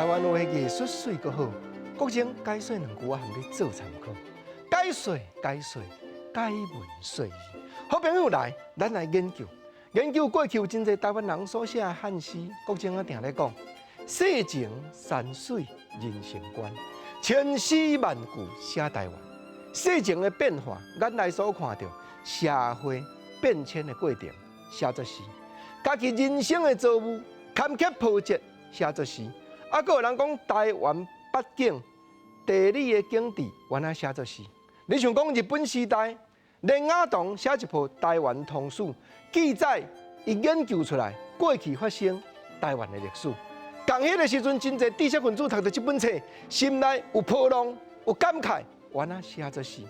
台湾话的艺术水阁好，国情解说两句，我含你做参考。解说，解文说义。好朋友来，咱来研究。研究过去有真侪台湾人所写的汉诗，国情啊定咧讲：世情山水人生观，千丝万句写台湾。世情的变化，眼内所看到社会变迁的过程，写作诗；家己人生的遭遇、坎坷波折，写作诗。啊，阁有人讲台湾八景、地理的景致，原来写作诗。你像讲日本时代，连雅堂写一部台湾通史，记载伊研究出来过去发生台湾的历史。共迄个时阵，真侪知识分子读到这本册，心内有波浪，有感慨，原来写作诗。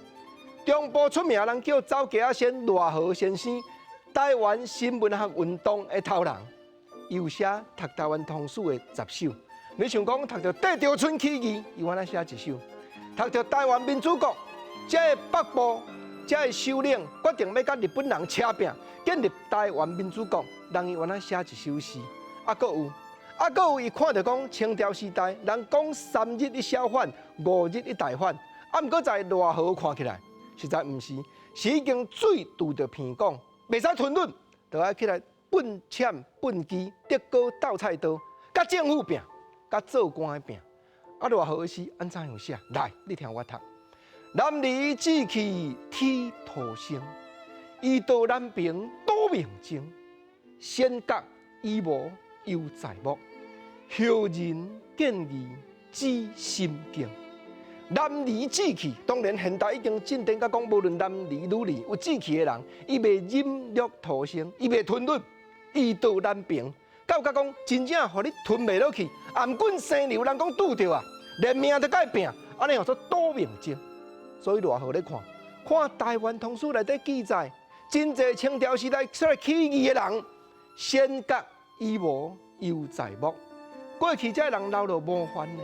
中部出名人叫走街仔先赖和先生，台湾新文学运动的头人，伊有写读台湾通史的10首。你像讲读到《地潮春起义》，伊原来写一首；读到台湾民主国，这个北部，这个首领决定要甲日本人扯拼，建立台湾民主国，人伊原来写一首诗。阁有伊看到讲清朝时代，人讲3日一小反，5日一大反，毋过在赖和看起来，实在毋是，是已经水拄着鼻讲，袂使吞忍，就要起来奋潜奋击，得高斗菜刀，甲政府拼。甲做官的拼，赖和的诗安怎样写？来，你听我读。南离志气天土生，移道南平多明经。仙阁衣无犹在目，后人见义知心经。南离志气，当然现代已经进展到讲，无论男儿女儿，有志气的人，伊袂忍辱土生，伊袂吞忍，移道南平。到甲讲，真正互你吞袂落去，颔棍生流，人讲拄着啊，连命都甲伊拼，安尼叫做多明经。所以赖和咧看台湾通史内底记载，真侪清朝时代出来起义的人，仙阁衣无犹在目。过去这人流落无番呢，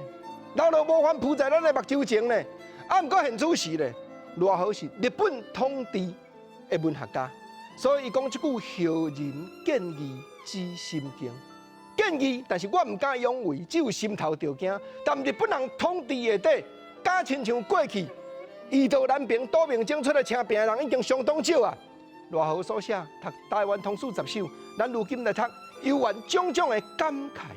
流落无番铺在咱的目睭前呢。毋过现此时呢，赖和是日本统治的文学家，所以伊讲即句后人见义。知心经，建议，但是我唔敢用为，只有心头着惊。但日本人统治下底，假亲像过去，移道南平、多明经出来请病的人已经相当少啊。赖和所写读台湾通史10首，咱如今来读，犹原种种的感慨。